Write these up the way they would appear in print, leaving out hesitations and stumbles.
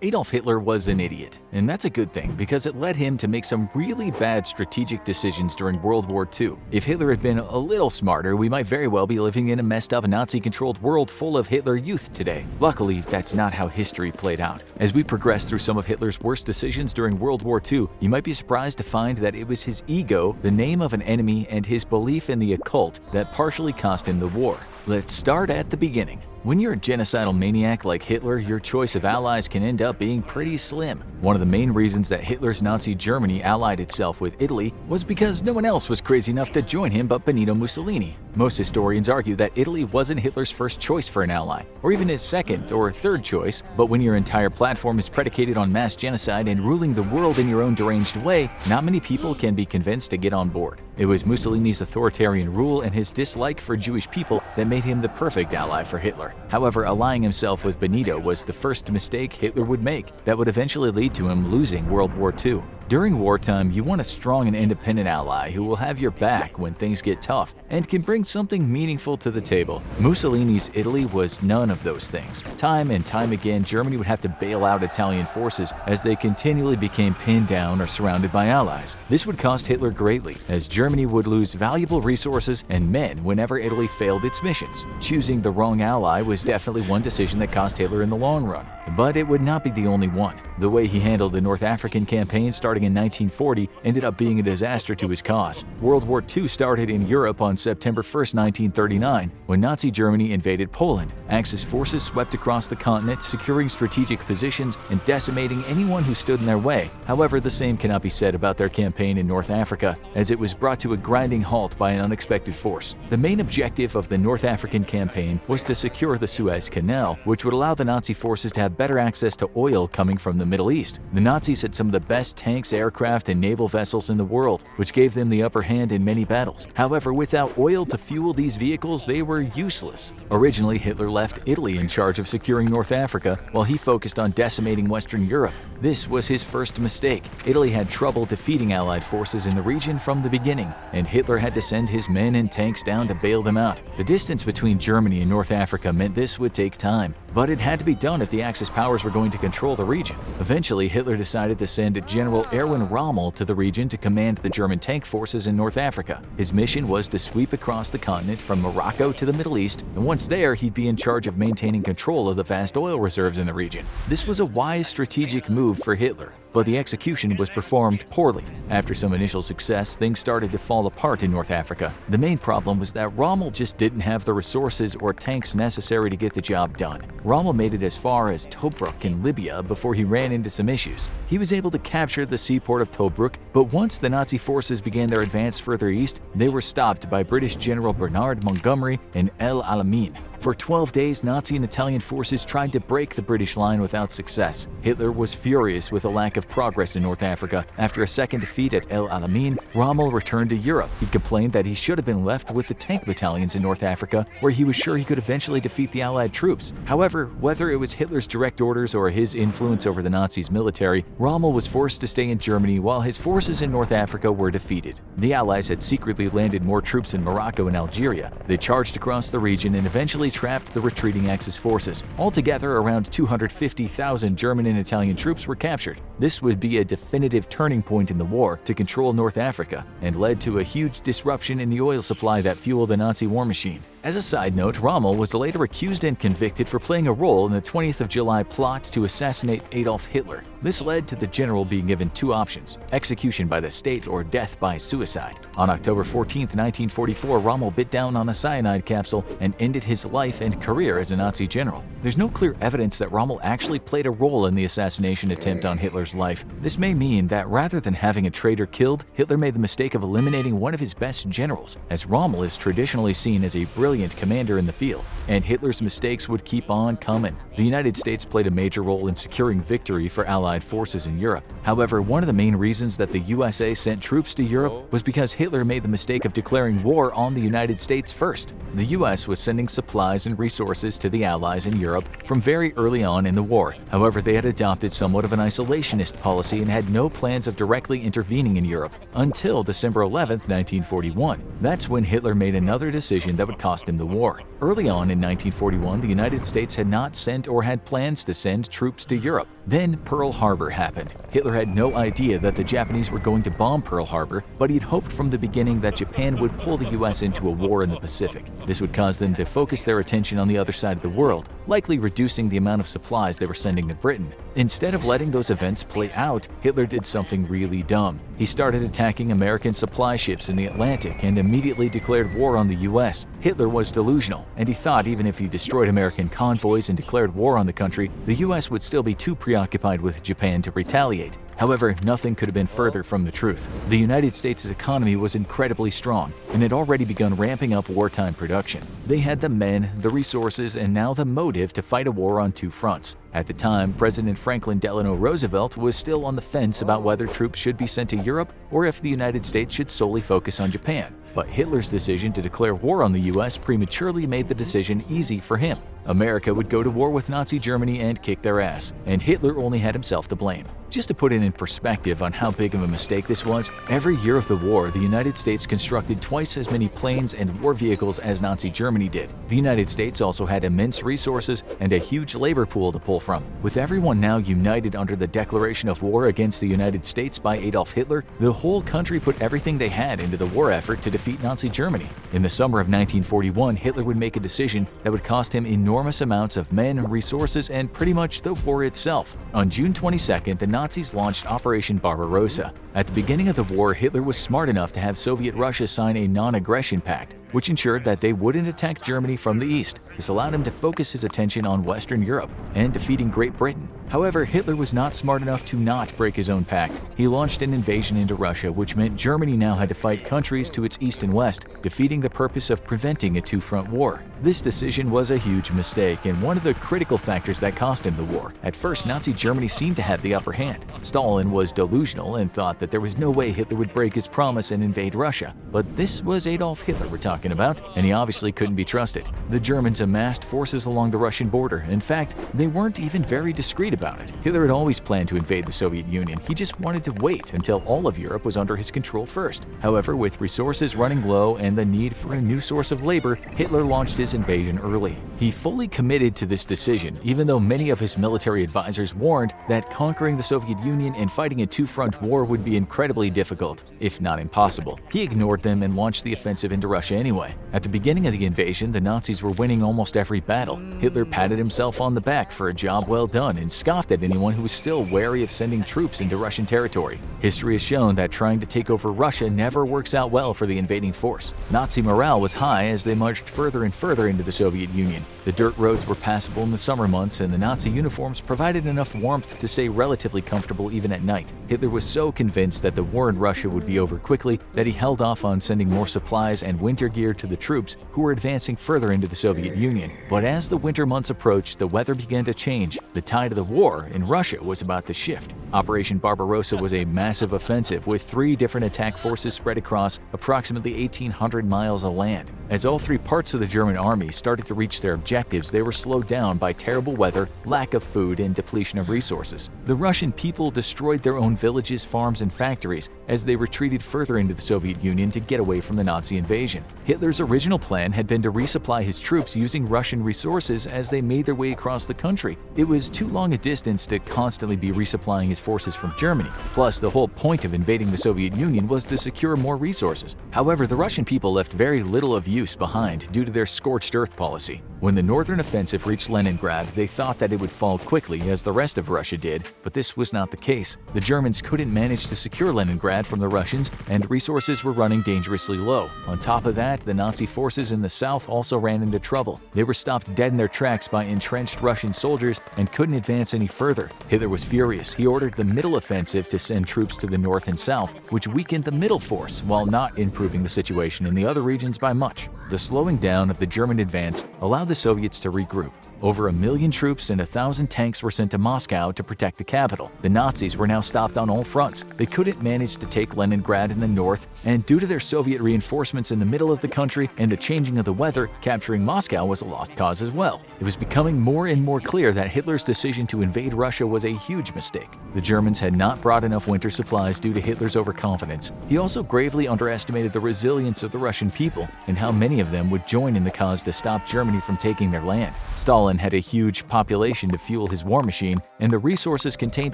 Adolf Hitler was an idiot, and that's a good thing because it led him to make some really bad strategic decisions during World War II. If Hitler had been a little smarter, we might very well be living in a messed up Nazi-controlled world full of Hitler youth today. Luckily, that's not how history played out. As we progress through some of Hitler's worst decisions during World War II, you might be surprised to find that it was his ego, the name of an enemy, and his belief in the occult that partially cost him the war. Let's start at the beginning. When you're a genocidal maniac like Hitler, your choice of allies can end up being pretty slim. One of the main reasons that Hitler's Nazi Germany allied itself with Italy was because no one else was crazy enough to join him but Benito Mussolini. Most historians argue that Italy wasn't Hitler's first choice for an ally, or even his second or third choice, but when your entire platform is predicated on mass genocide and ruling the world in your own deranged way, not many people can be convinced to get on board. It was Mussolini's authoritarian rule and his dislike for Jewish people that made him the perfect ally for Hitler. However, allying himself with Benito was the first mistake Hitler would make that would eventually lead to him losing World War II. During wartime, you want a strong and independent ally who will have your back when things get tough and can bring something meaningful to the table. Mussolini's Italy was none of those things. Time and time again, Germany would have to bail out Italian forces as they continually became pinned down or surrounded by allies. This would cost Hitler greatly, as Germany would lose valuable resources and men whenever Italy failed its missions. Choosing the wrong ally was definitely one decision that cost Hitler in the long run, but it would not be the only one. The way he handled the North African campaign starting in 1940 ended up being a disaster to his cause. World War II started in Europe on September 1, 1939, when Nazi Germany invaded Poland. Axis forces swept across the continent, securing strategic positions and decimating anyone who stood in their way. However, the same cannot be said about their campaign in North Africa, as it was brought to a grinding halt by an unexpected force. The main objective of the North African campaign was to secure the Suez Canal, which would allow the Nazi forces to have better access to oil coming from the Middle East. The Nazis had some of the best tanks, aircraft, and naval vessels in the world, which gave them the upper hand in many battles. However, without oil to fuel these vehicles, they were useless. Originally, Hitler left Italy in charge of securing North Africa, while he focused on decimating Western Europe. This was his first mistake. Italy had trouble defeating Allied forces in the region from the beginning, and Hitler had to send his men and tanks down to bail them out. The distance between Germany and North Africa meant this would take time, but it had to be done if the Axis powers were going to control the region. Eventually, Hitler decided to send General Erwin Rommel to the region to command the German tank forces in North Africa. His mission was to sweep across the continent from Morocco to the Middle East, and once there, he'd be in charge of maintaining control of the vast oil reserves in the region. This was a wise strategic move for Hitler, but the execution was performed poorly. After some initial success, things started to fall apart in North Africa. The main problem was that Rommel just didn't have the resources or tanks necessary to get the job done. Rommel made it as far as Tobruk in Libya before he ran into some issues. He was able to capture the seaport of Tobruk, but once the Nazi forces began their advance further east, they were stopped by British General Bernard Montgomery in El Alamein. For 12 days, Nazi and Italian forces tried to break the British line without success. Hitler was furious with the lack of progress in North Africa. After a second defeat at El Alamein, Rommel returned to Europe. He complained that he should have been left with the tank battalions in North Africa, where he was sure he could eventually defeat the Allied troops. However, whether it was Hitler's direct orders or his influence over the Nazis' military, Rommel was forced to stay in Germany while his forces in North Africa were defeated. The Allies had secretly landed more troops in Morocco and Algeria. They charged across the region and eventually trapped the retreating Axis forces. Altogether, around 250,000 German and Italian troops were captured. This would be a definitive turning point in the war to control North Africa and led to a huge disruption in the oil supply that fueled the Nazi war machine. As a side note, Rommel was later accused and convicted for playing a role in the 20th of July plot to assassinate Adolf Hitler. This led to the general being given two options: execution by the state or death by suicide. On October 14, 1944, Rommel bit down on a cyanide capsule and ended his life and career as a Nazi general. There's no clear evidence that Rommel actually played a role in the assassination attempt on Hitler's life. This may mean that rather than having a traitor killed, Hitler made the mistake of eliminating one of his best generals, as Rommel is traditionally seen as a brilliant commander in the field, and Hitler's mistakes would keep on coming. The United States played a major role in securing victory for Allied forces in Europe. However, one of the main reasons that the USA sent troops to Europe was because Hitler made the mistake of declaring war on the United States first. The US was sending supplies and resources to the Allies in Europe from very early on in the war. However, they had adopted somewhat of an isolationist policy and had no plans of directly intervening in Europe until December 11, 1941. That's when Hitler made another decision that would cost cost him the war. Early on in 1941, the United States had not sent or had plans to send troops to Europe. Then Pearl Harbor happened. Hitler had no idea that the Japanese were going to bomb Pearl Harbor, but he'd hoped from the beginning that Japan would pull the US into a war in the Pacific. This would cause them to focus their attention on the other side of the world, likely reducing the amount of supplies they were sending to Britain. Instead of letting those events play out, Hitler did something really dumb. He started attacking American supply ships in the Atlantic and immediately declared war on the US. Hitler was delusional, and he thought even if he destroyed American convoys and declared war on the country, the US would still be too preoccupied with Japan to retaliate. However, nothing could have been further from the truth. The United States' economy was incredibly strong and had already begun ramping up wartime production. They had the men, the resources, and now the motive to fight a war on two fronts. At the time, President Franklin Delano Roosevelt was still on the fence about whether troops should be sent to Europe or if the United States should solely focus on Japan. But Hitler's decision to declare war on the US prematurely made the decision easy for him. America would go to war with Nazi Germany and kick their ass, and Hitler only had himself to blame. Just to put it in perspective on how big of a mistake this was, every year of the war, the United States constructed twice as many planes and war vehicles as Nazi Germany did. The United States also had immense resources and a huge labor pool to pull from. With everyone now united under the declaration of war against the United States by Adolf Hitler, the whole country put everything they had into the war effort to defeat Nazi Germany. In the summer of 1941, Hitler would make a decision that would cost him enormous amounts of men, resources, and pretty much the war itself. On June 22nd, the Nazis launched Operation Barbarossa. At the beginning of the war, Hitler was smart enough to have Soviet Russia sign a non-aggression pact, which ensured that they wouldn't attack Germany from the east. This allowed him to focus his attention on Western Europe and defeating Great Britain. However, Hitler was not smart enough to not break his own pact. He launched an invasion into Russia, which meant Germany now had to fight countries to its east and west, defeating the purpose of preventing a two-front war. This decision was a huge mistake and one of the critical factors that cost him the war. At first, Nazi Germany seemed to have the upper hand. Stalin was delusional and thought that there was no way Hitler would break his promise and invade Russia. But this was Adolf Hitler we're talking about, and he obviously couldn't be trusted. The Germans amassed forces along the Russian border. In fact, they weren't even very discreet about it. Hitler had always planned to invade the Soviet Union. He just wanted to wait until all of Europe was under his control first. However, with resources running low and the need for a new source of labor, Hitler launched his invasion early. He fully committed to this decision, even though many of his military advisors warned that conquering the Soviet Union and fighting a two-front war would be incredibly difficult, if not impossible. He ignored them and launched the offensive into Russia anyway. At the beginning of the invasion, the Nazis were winning almost every battle. Hitler patted himself on the back for a job well done and scoffed at anyone who was still wary of sending troops into Russian territory. History has shown that trying to take over Russia never works out well for the invading force. Nazi morale was high as they marched further and further into the Soviet Union. The dirt roads were passable in the summer months, and the Nazi uniforms provided enough warmth to stay relatively comfortable even at night. Hitler was so convinced that the war in Russia would be over quickly that he held off on sending more supplies and winter gear to the troops who were advancing further into the Soviet Union. But as the winter months approached, the weather began to change. The tide of the war in Russia was about to shift. Operation Barbarossa was a massive offensive with 3 different attack forces spread across approximately 1,800 miles of land. As all 3 parts of the German army started to reach their objectives, they were slowed down by terrible weather, lack of food, and depletion of resources. The Russian people destroyed their own villages, farms, and factories as they retreated further into the Soviet Union to get away from the Nazi invasion. Hitler's original plan had been to resupply his troops using Russian resources as they made their way across the country. It was too long a distance to constantly be resupplying his forces from Germany. Plus, the whole point of invading the Soviet Union was to secure more resources. However, the Russian people left very little of use behind due to their scorched earth policy. When the northern offensive reached Leningrad, they thought that it would fall quickly as the rest of Russia did, but this was not the case. The Germans couldn't manage to secure Leningrad from the Russians, and resources were running dangerously low. On top of that, the Nazi forces in the south also ran into trouble. They were stopped dead in their tracks by entrenched Russian soldiers and couldn't advance any further. Hitler was furious. He ordered the middle offensive to send troops to the north and south, which weakened the middle force while not improving the situation in the other regions by much. The slowing down of the German advance allowed the Soviets to regroup. Over 1 million troops and 1,000 tanks were sent to Moscow to protect the capital. The Nazis were now stopped on all fronts. They couldn't manage to take Leningrad in the north, and due to their Soviet reinforcements in the middle of the country and the changing of the weather, capturing Moscow was a lost cause as well. It was becoming more and more clear that Hitler's decision to invade Russia was a huge mistake. The Germans had not brought enough winter supplies due to Hitler's overconfidence. He also gravely underestimated the resilience of the Russian people and how many of them would join in the cause to stop Germany from taking their land. Stalin had a huge population to fuel his war machine, and the resources contained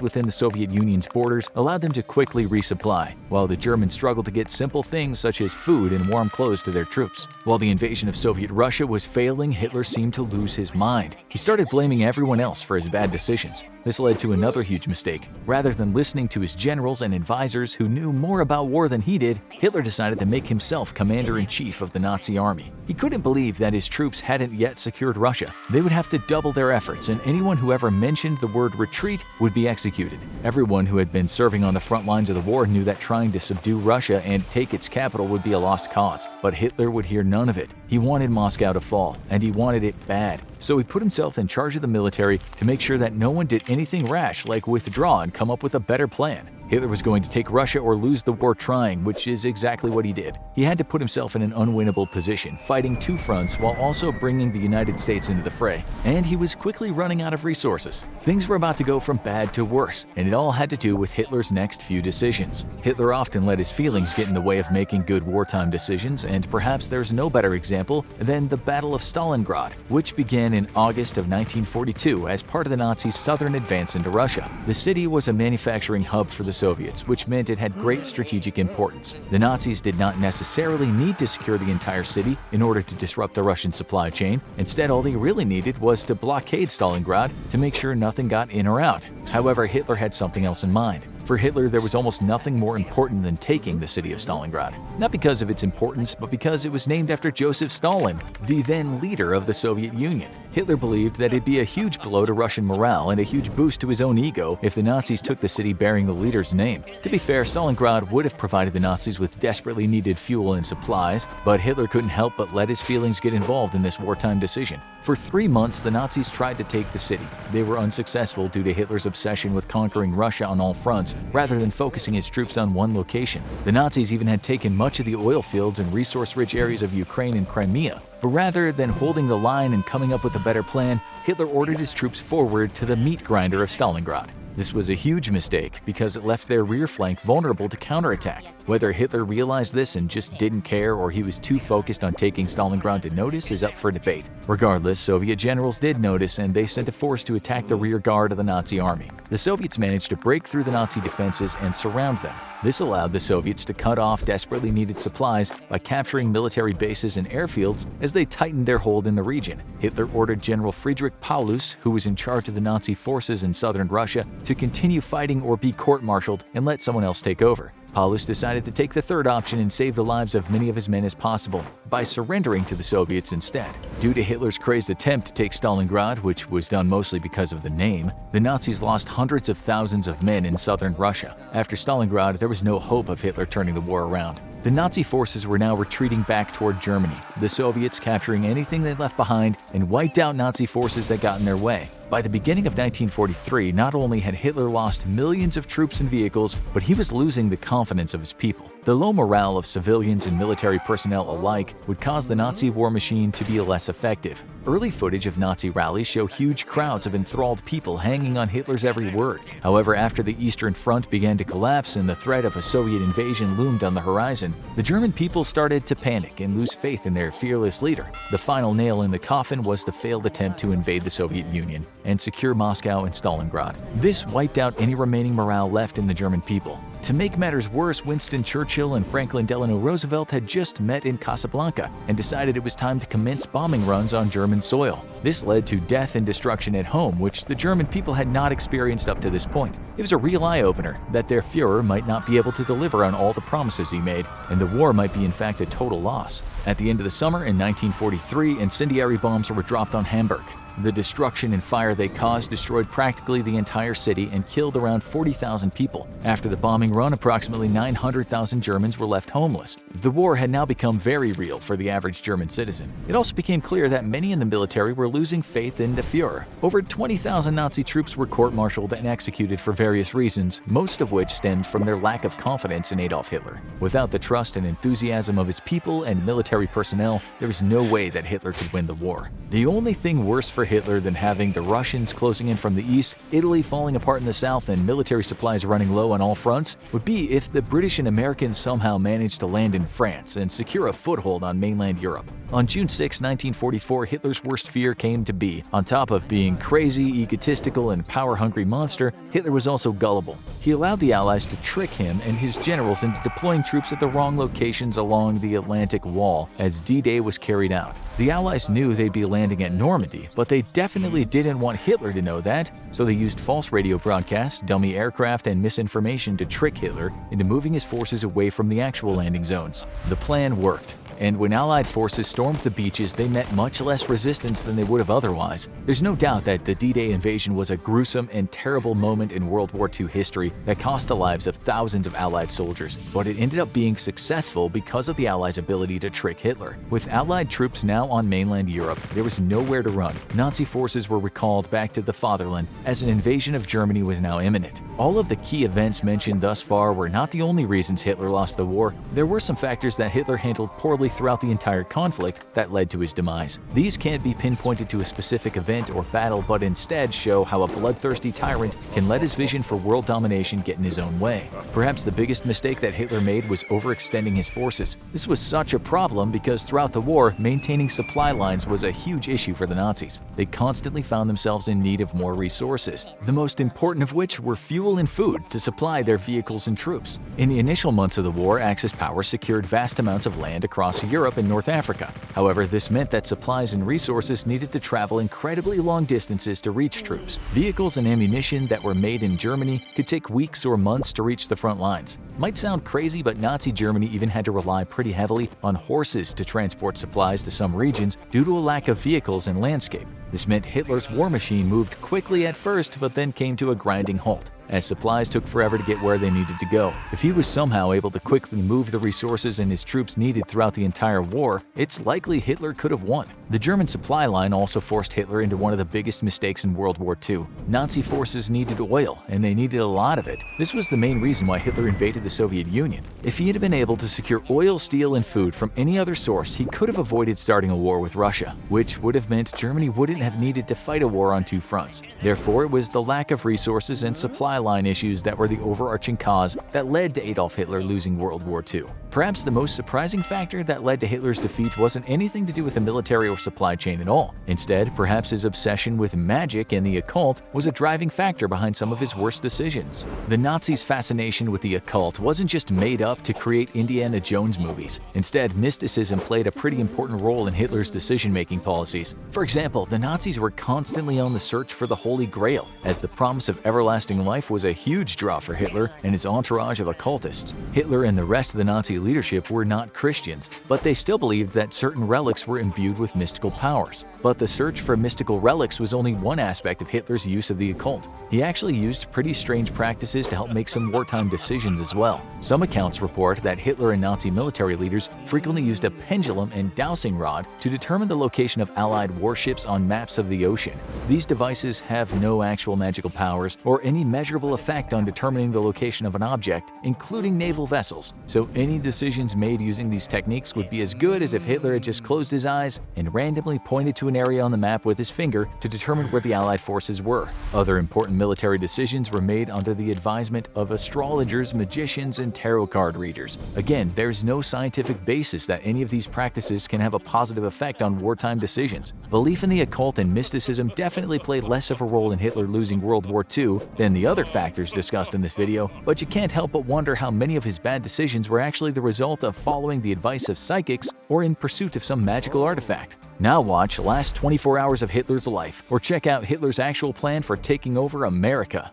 within the Soviet Union's borders allowed them to quickly resupply, while the Germans struggled to get simple things such as food and warm clothes to their troops. While the invasion of Soviet Russia was failing, Hitler seemed to lose his mind. He started blaming everyone else for his bad decisions. This led to another huge mistake. Rather than listening to his generals and advisors who knew more about war than he did, Hitler decided to make himself commander-in-chief of the Nazi army. He couldn't believe that his troops hadn't yet secured Russia. They would have to double their efforts, and anyone who ever mentioned the word retreat would be executed. Everyone who had been serving on the front lines of the war knew that trying to subdue Russia and take its capital would be a lost cause. But Hitler would hear none of it. He wanted Moscow to fall, and he wanted it bad. So he put himself in charge of the military to make sure that no one did anything rash like withdraw and come up with a better plan. Hitler was going to take Russia or lose the war trying, which is exactly what he did. He had to put himself in an unwinnable position, fighting two fronts while also bringing the United States into the fray. And he was quickly running out of resources. Things were about to go from bad to worse, and it all had to do with Hitler's next few decisions. Hitler often let his feelings get in the way of making good wartime decisions, and perhaps there's no better example than the Battle of Stalingrad, which began in August of 1942 as part of the Nazis' southern advance into Russia. The city was a manufacturing hub for the Soviets, which meant it had great strategic importance. The Nazis did not necessarily need to secure the entire city in order to disrupt the Russian supply chain. Instead, all they really needed was to blockade Stalingrad to make sure nothing got in or out. However, Hitler had something else in mind. For Hitler, there was almost nothing more important than taking the city of Stalingrad. Not because of its importance, but because it was named after Joseph Stalin, the then leader of the Soviet Union. Hitler believed that it'd be a huge blow to Russian morale and a huge boost to his own ego if the Nazis took the city bearing the leader's name. To be fair, Stalingrad would have provided the Nazis with desperately needed fuel and supplies, but Hitler couldn't help but let his feelings get involved in this wartime decision. For 3 months, the Nazis tried to take the city. They were unsuccessful due to Hitler's obsession with conquering Russia on all fronts, rather than focusing his troops on one location. The Nazis even had taken much of the oil fields and resource-rich areas of Ukraine and Crimea. But rather than holding the line and coming up with a better plan, Hitler ordered his troops forward to the meat grinder of Stalingrad. This was a huge mistake because it left their rear flank vulnerable to counterattack. Whether Hitler realized this and just didn't care, or he was too focused on taking Stalingrad to notice, is up for debate. Regardless, Soviet generals did notice, and they sent a force to attack the rear guard of the Nazi army. The Soviets managed to break through the Nazi defenses and surround them. This allowed the Soviets to cut off desperately needed supplies by capturing military bases and airfields as they tightened their hold in the region. Hitler ordered General Friedrich Paulus, who was in charge of the Nazi forces in southern Russia, to continue fighting or be court-martialed and let someone else take over. Paulus decided to take the third option and save the lives of many of his men as possible by surrendering to the Soviets instead. Due to Hitler's crazed attempt to take Stalingrad, which was done mostly because of the name, the Nazis lost hundreds of thousands of men in southern Russia. After Stalingrad, there was no hope of Hitler turning the war around. The Nazi forces were now retreating back toward Germany, the Soviets capturing anything they left behind and wiped out Nazi forces that got in their way. By the beginning of 1943, not only had Hitler lost millions of troops and vehicles, but he was losing the confidence of his people. The low morale of civilians and military personnel alike would cause the Nazi war machine to be less effective. Early footage of Nazi rallies show huge crowds of enthralled people hanging on Hitler's every word. However, after the Eastern Front began to collapse and the threat of a Soviet invasion loomed on the horizon, the German people started to panic and lose faith in their fearless leader. The final nail in the coffin was the failed attempt to invade the Soviet Union and secure Moscow and Stalingrad. This wiped out any remaining morale left in the German people. To make matters worse, Winston Churchill and Franklin Delano Roosevelt had just met in Casablanca and decided it was time to commence bombing runs on German soil. This led to death and destruction at home, which the German people had not experienced up to this point. It was a real eye-opener that their Führer might not be able to deliver on all the promises he made, and the war might be in fact a total loss. At the end of the summer in 1943, incendiary bombs were dropped on Hamburg. The destruction and fire they caused destroyed practically the entire city and killed around 40,000 people. After the bombing opening run, approximately 900,000 Germans were left homeless. The war had now become very real for the average German citizen. It also became clear that many in the military were losing faith in the Führer. Over 20,000 Nazi troops were court-martialed and executed for various reasons, most of which stemmed from their lack of confidence in Adolf Hitler. Without the trust and enthusiasm of his people and military personnel, there was no way that Hitler could win the war. The only thing worse for Hitler than having the Russians closing in from the east, Italy falling apart in the south, and military supplies running low on all fronts would be if the British and Americans somehow managed to land in France and secure a foothold on mainland Europe. On June 6, 1944, Hitler's worst fear came to be, on top of being crazy, egotistical, and power-hungry monster, Hitler was also gullible. He allowed the Allies to trick him and his generals into deploying troops at the wrong locations along the Atlantic Wall as D-Day was carried out. The Allies knew they'd be landing at Normandy, but they definitely didn't want Hitler to know that, so they used false radio broadcasts, dummy aircraft, and misinformation to trick Hitler into moving his forces away from the actual landing zones. The plan worked, and when Allied forces stormed the beaches, they met much less resistance than they would have otherwise. There's no doubt that the D-Day invasion was a gruesome and terrible moment in World War II history that cost the lives of thousands of Allied soldiers, but it ended up being successful because of the Allies' ability to trick Hitler. With Allied troops now on mainland Europe, there was nowhere to run. Nazi forces were recalled back to the fatherland as an invasion of Germany was now imminent. All of the key events mentioned thus far were not the only reasons Hitler lost the war. There were some factors that Hitler handled poorly throughout the entire conflict that led to his demise. These can't be pinpointed to a specific event or battle, but instead show how a bloodthirsty tyrant can let his vision for world domination get in his own way. Perhaps the biggest mistake that Hitler made was overextending his forces. This was such a problem because throughout the war, maintaining supply lines was a huge issue for the Nazis. They constantly found themselves in need of more resources, the most important of which were fuel and food to supply their vehicles and troops. In the initial months of the war, Axis powers secured vast amounts of land across Europe and North Africa. However, this meant that supplies and resources needed to travel incredibly long distances to reach troops. Vehicles and ammunition that were made in Germany could take weeks or months to reach the front lines. Might sound crazy, but Nazi Germany even had to rely pretty heavily on horses to transport supplies to some regions due to a lack of vehicles and landscape. This meant Hitler's war machine moved quickly at first, but then came to a grinding halt, as supplies took forever to get where they needed to go. If he was somehow able to quickly move the resources and his troops needed throughout the entire war, it's likely Hitler could have won. The German supply line also forced Hitler into one of the biggest mistakes in World War II. Nazi forces needed oil, and they needed a lot of it. This was the main reason why Hitler invaded the Soviet Union. If he had been able to secure oil, steel, and food from any other source, he could have avoided starting a war with Russia, which would have meant Germany wouldn't have needed to fight a war on two fronts. Therefore, it was the lack of resources and supply line issues that were the overarching cause that led to Adolf Hitler losing World War II. Perhaps the most surprising factor that led to Hitler's defeat wasn't anything to do with the military or supply chain at all. Instead, perhaps his obsession with magic and the occult was a driving factor behind some of his worst decisions. The Nazis' fascination with the occult wasn't just made up to create Indiana Jones movies. Instead, mysticism played a pretty important role in Hitler's decision-making policies. For example, the Nazis were constantly on the search for the Holy Grail, as the promise of everlasting life was a huge draw for Hitler and his entourage of occultists. Hitler and the rest of the Nazi leadership were not Christians, but they still believed that certain relics were imbued with mystical powers. But the search for mystical relics was only one aspect of Hitler's use of the occult. He actually used pretty strange practices to help make some wartime decisions as well. Some accounts report that Hitler and Nazi military leaders frequently used a pendulum and dowsing rod to determine the location of Allied warships on maps of the ocean. These devices have no actual magical powers or any measurable effect on determining the location of an object, including naval vessels, so any decisions made using these techniques would be as good as if Hitler had just closed his eyes and randomly pointed to an area on the map with his finger to determine where the Allied forces were. Other important military decisions were made under the advisement of astrologers, magicians, and tarot card readers. Again, there's no scientific basis that any of these practices can have a positive effect on wartime decisions. Belief in the occult and mysticism definitely played less of a role in Hitler losing World War II than the other factors discussed in this video, but you can't help but wonder how many of his bad decisions were actually the result of following the advice of psychics or in pursuit of some magical artifact. Now watch Last 24 Hours of Hitler's Life, or check out Hitler's actual plan for taking over America.